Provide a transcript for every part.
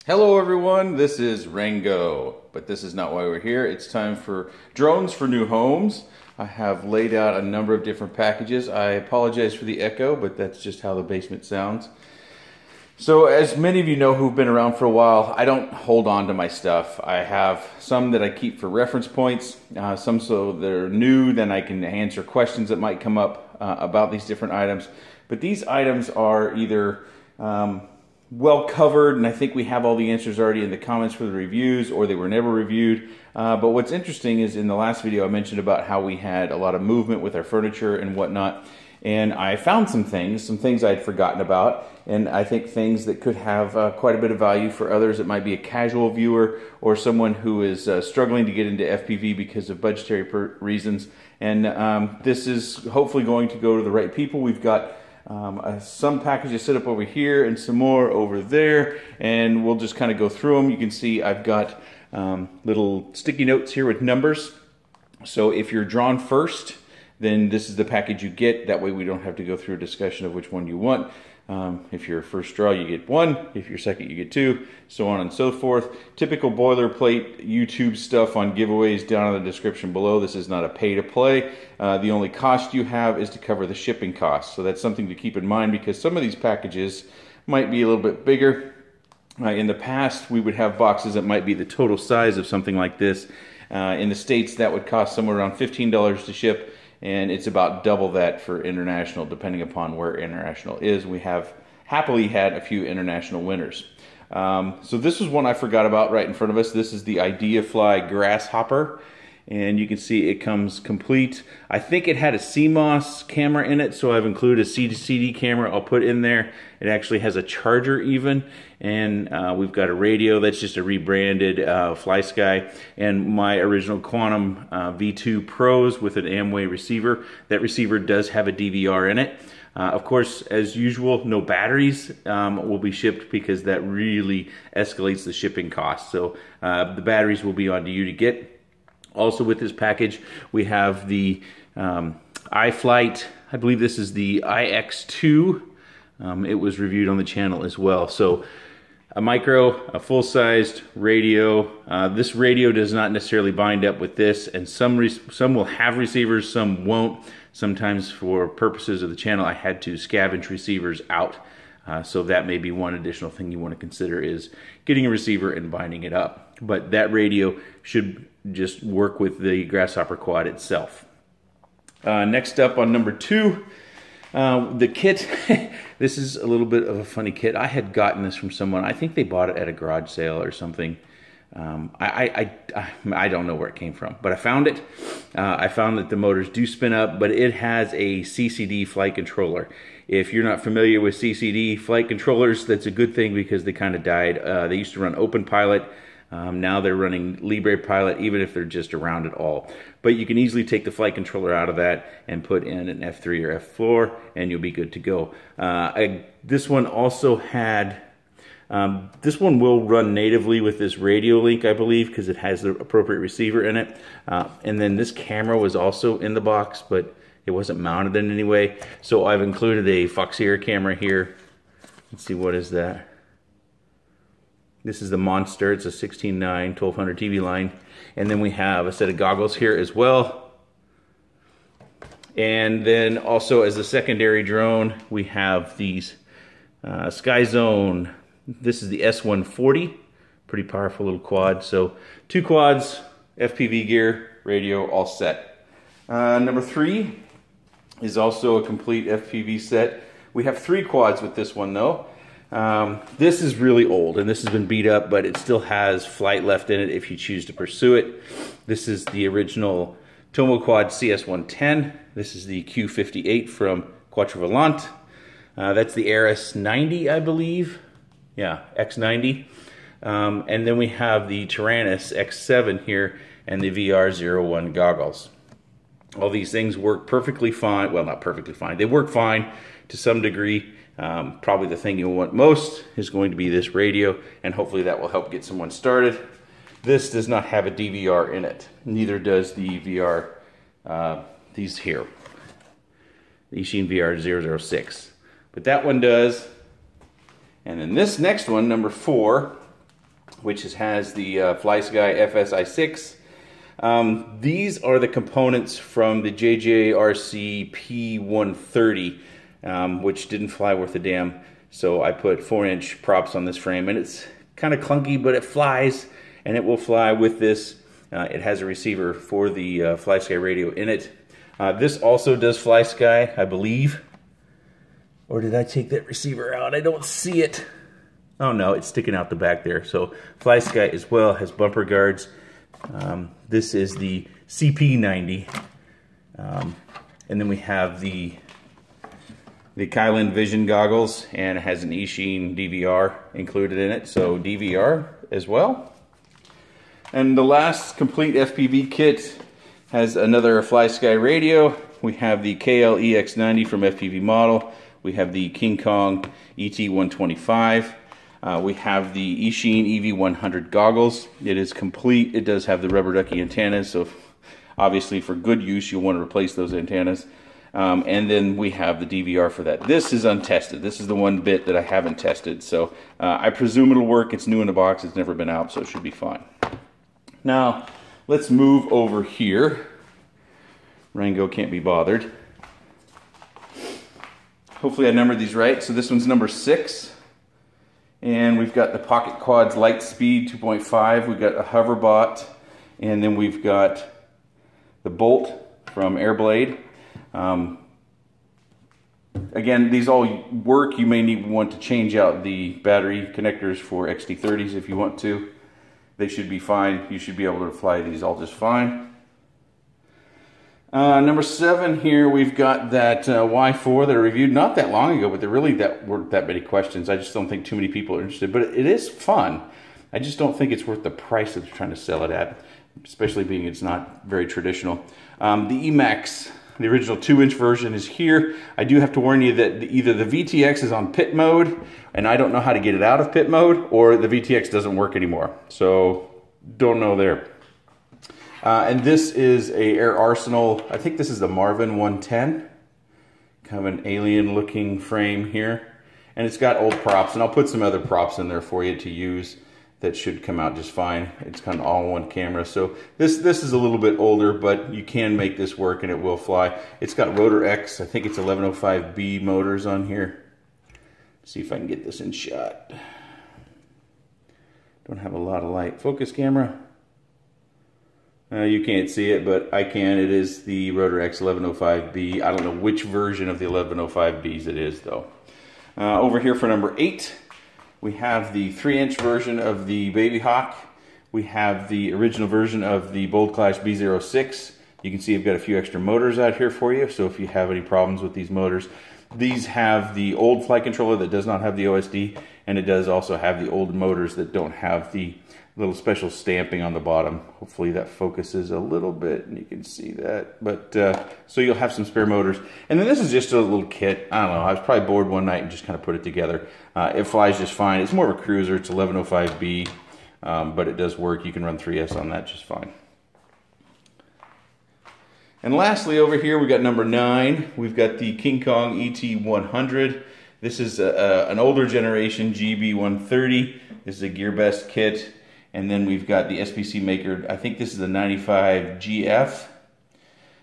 Hello everyone, this is Rango, but this is not why we're here. It's time for drones for new homes. I have laid out a number of different packages. I apologize for the echo, but that's just how the basement sounds. So as many of you know who've been around for a while, I don't hold on to my stuff. I have some that I keep for reference points, some so they're new, then I can answer questions that might come up about these different items. But these items are either well covered, and I think we have all the answers already in the comments for the reviews, or they were never reviewed. But what's interesting is in the last video I mentioned about how we had a lot of movement with our furniture and whatnot, and I found some things I'd forgotten about, and I think things that could have quite a bit of value for others. It might be a casual viewer or someone who is struggling to get into FPV because of budgetary reasons, and this is hopefully going to go to the right people. We've got some packages set up over here and some more over there, and we'll just kind of go through them. You can see I've got little sticky notes here with numbers, so if you're drawn first, then this is the package you get. That way we don't have to go through a discussion of which one you want. If you're first draw, you get one. If you're second, you get two, so on and so forth. Typical boilerplate YouTube stuff on giveaways down in the description below. This is not a pay to play. The only cost you have is to cover the shipping costs. So that's something to keep in mind, because some of these packages might be a little bit bigger. In the past, we would have boxes that might be the total size of something like this. In the States, that would cost somewhere around $15 to ship. And it's about double that for international, depending upon where international is. We have happily had a few international winners. So this was one I forgot about right in front of us. This is the IdeaFly Grasshopper, and you can see it comes complete. I think it had a CMOS camera in it, so I've included a CD camera I'll put in there. It actually has a charger even, and we've got a radio that's just a rebranded FlySky, and my original Quantum V2 Pros with an Amway receiver. That receiver does have a DVR in it. Of course, as usual, no batteries will be shipped, because that really escalates the shipping cost. So the batteries will be on to you to get. Also with this package, we have the iFlight. I believe this is the IX2. It was reviewed on the channel as well. So a micro, a full-sized radio. This radio does not necessarily bind up with this, and some will have receivers, some won't. Sometimes for purposes of the channel, I had to scavenge receivers out. So that may be one additional thing you want to consider, is getting a receiver and binding it up. But that radio should just work with the Grasshopper Quad itself. Next up on number 2, the kit. This is a little bit of a funny kit. I had gotten this from someone. I think they bought it at a garage sale or something. I don't know where it came from, but I found it. I found that the motors do spin up, but it has a CCD flight controller. If you're not familiar with CCD flight controllers, that's a good thing, because they kind of died. They used to run OpenPilot. Now they're running Libre Pilot, even if they're just around at all. But you can easily take the flight controller out of that and put in an F3 or F4, and you'll be good to go. This one also had, this one will run natively with this radio link, I believe, because it has the appropriate receiver in it. And then this camera was also in the box, but it wasn't mounted in any way. So I've included a Foxeer camera here. Let's see, what is that? This is the Monster. It's a 16.9 1200 TV line. And then we have a set of goggles here as well. And then also as a secondary drone, we have these Sky Zone. This is the S140. Pretty powerful little quad. So 2 quads, FPV gear, radio, all set. Number 3 is also a complete FPV set. We have 3 quads with this one though. This is really old, and this has been beat up, but it still has flight left in it if you choose to pursue it. This is the original Tomo Quad CS110. This is the Q58 from Quattrovolant. That's the Aris 90, I believe. Yeah, X90. And then we have the Tyrannus X7 here and the VR01 goggles. All these things work perfectly fine. Well, not perfectly fine. They work fine to some degree. Probably the thing you'll want most is going to be this radio, and hopefully that will help get someone started. This does not have a DVR in it. Neither does the VR, these here. The Eachine VR 006. But that one does. And then this next one, number 4, which has the FlySky FSI6. These are the components from the RCGroups P130, which didn't fly worth a damn. So I put 4-inch props on this frame, and it's kind of clunky, but it flies, and it will fly with this. It has a receiver for the FlySky radio in it. This also does FlySky, I believe. Or did I take that receiver out? I don't see it. Oh no, it's sticking out the back there. So FlySky as well has bumper guards. This is the CP90. And then we have the Kylan Vision goggles, and it has an eSheen DVR included in it. So DVR as well. And the last complete FPV kit has another FlySky radio. We have the KL-EX90 from FPV Model. We have the King Kong ET125. We have the eSheen EV100 goggles. It is complete. It does have the rubber ducky antennas, so obviously for good use you'll want to replace those antennas. And then we have the DVR for that. This is untested. This is the one bit that I haven't tested, so I presume it'll work. It's new in the box. It's never been out, so it should be fine. Now let's move over here. Rango can't be bothered. Hopefully I numbered these right. So this one's number 6. And we've got the Pocket Quads Light Speed 2.5. We've got a Hoverbot. And then we've got the Bolt from Airblade. Again, these all work. You may want to change out the battery connectors for XT30s if you want to. They should be fine. You should be able to fly these all just fine. Number 7 here, we've got that Y4 that I reviewed not that long ago, but there really weren't that many questions. I just don't think too many people are interested, but it is fun. I just don't think it's worth the price that they're trying to sell it at, especially being it's not very traditional. The Emax, the original 2-inch version is here. I do have to warn you that either the VTX is on pit mode, and I don't know how to get it out of pit mode, or the VTX doesn't work anymore. So, don't know there. And this is a Air Arsenal, I think this is the Marvin 110. Kind of an alien looking frame here. And it's got old props, and I'll put some other props in there for you to use that should come out just fine. It's kind of all in one camera. So this is a little bit older, but you can make this work and it will fly. It's got Rotor X, I think it's 1105B motors on here. Let's see if I can get this in shot. Don't have a lot of light. Focus camera. You can't see it, but I can. It is the Rotor X 1105B. I don't know which version of the 1105Bs it is, though. Over here for number 8, we have the 3-inch version of the Baby Hawk. We have the original version of the Bold Clash B06. You can see I've got a few extra motors out here for you, so if you have any problems with these motors. These have the old flight controller that does not have the OSD, and it does also have the old motors that don't have the little special stamping on the bottom. Hopefully that focuses a little bit and you can see that. But so you'll have some spare motors. And then this is just a little kit. I don't know, I was probably bored one night and just kind of put it together. It flies just fine. It's more of a cruiser. It's 1105B, but it does work. You can run 3S on that just fine. And lastly, over here we got number 9. We've got the King Kong ET100. This is an older generation GB130. This is a GearBest kit. And then we've got the SPC Maker, I think this is the 95 GF.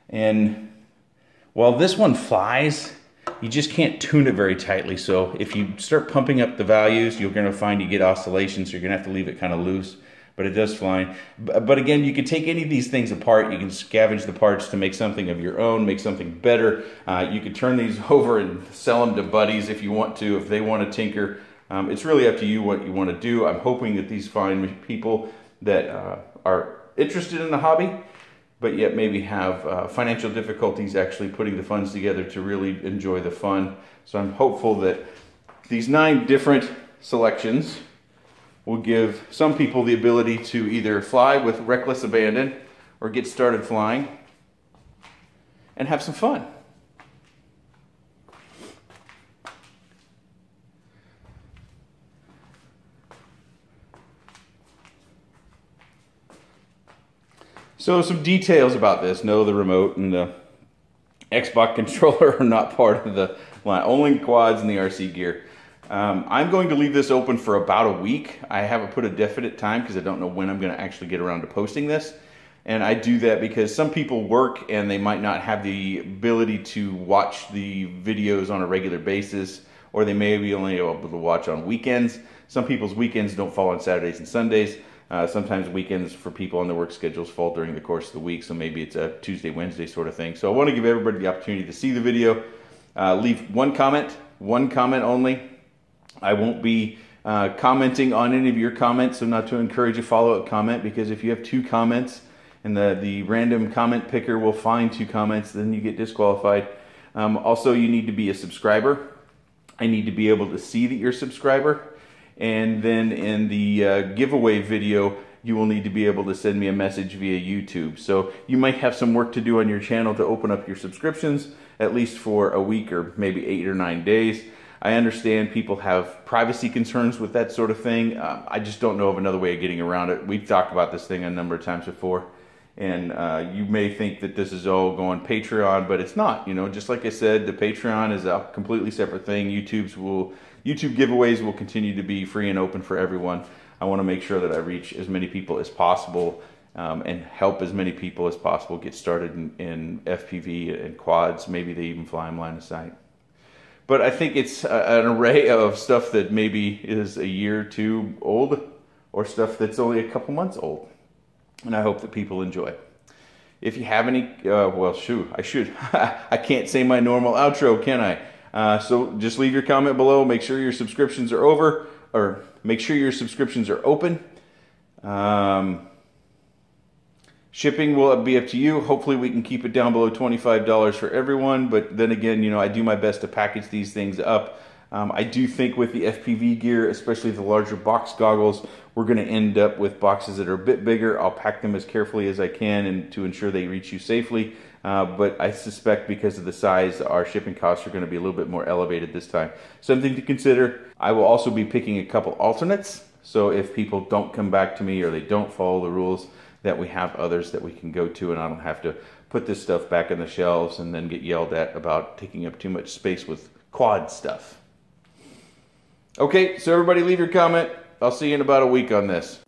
And while this one flies, you just can't tune it very tightly. So if you start pumping up the values, you're going to find you get oscillations, so you're going to have to leave it kind of loose. But it does fly. But again, you can take any of these things apart. You can scavenge the parts to make something of your own, make something better. You could turn these over and sell them to buddies if you want to, if they want to tinker. It's really up to you what you want to do. I'm hoping that these find people that are interested in the hobby, but yet maybe have financial difficulties actually putting the funds together to really enjoy the fun. So I'm hopeful that these 9 different selections will give some people the ability to either fly with reckless abandon or get started flying and have some fun. So some details about this. No, the remote and the Xbox controller are not part of the line. Only quads and the RC gear. I'm going to leave this open for about a week. I haven't put a definite time because I don't know when I'm going to actually get around to posting this. And I do that because some people work and they might not have the ability to watch the videos on a regular basis, or they may be only able to watch on weekends. Some people's weekends don't fall on Saturdays and Sundays. Sometimes weekends for people on their work schedules fall during the course of the week, so maybe it's a Tuesday, Wednesday sort of thing. So I want to give everybody the opportunity to see the video. Leave one comment only. I won't be commenting on any of your comments, so not to encourage a follow-up comment, because if you have 2 comments and the random comment picker will find 2 comments, then you get disqualified. Also, you need to be a subscriber. I need to be able to see that you're a subscriber. And then in the giveaway video, you will need to be able to send me a message via YouTube. So you might have some work to do on your channel to open up your subscriptions, at least for a week or maybe 8 or 9 days. I understand people have privacy concerns with that sort of thing. I just don't know of another way of getting around it. We've talked about this thing a number of times before. And you may think that this is all going Patreon, but it's not. You know, just like I said, the Patreon is a completely separate thing. YouTube giveaways will continue to be free and open for everyone. I want to make sure that I reach as many people as possible and help as many people as possible get started in FPV and quads. Maybe they even fly them line of sight. But I think it's an array of stuff that maybe is a year or 2 old, or stuff that's only a couple months old. And I hope that people enjoy. If you have any, well, shoot, I should. I can't say my normal outro, can I? So just leave your comment below. Make sure your subscriptions are make sure your subscriptions are open. Shipping will be up to you. Hopefully we can keep it down below $25 for everyone. But then again, you know, I do my best to package these things up. I do think with the FPV gear, especially the larger box goggles, we're going to end up with boxes that are a bit bigger. I'll pack them as carefully as I can and to ensure they reach you safely. But I suspect because of the size, our shipping costs are going to be a little bit more elevated this time. Something to consider. I will also be picking a couple alternates. So if people don't come back to me or they don't follow the rules, that we have others that we can go to, and I don't have to put this stuff back in the shelves and then get yelled at about taking up too much space with quad stuff. Okay, so everybody leave your comment. I'll see you in about a week on this.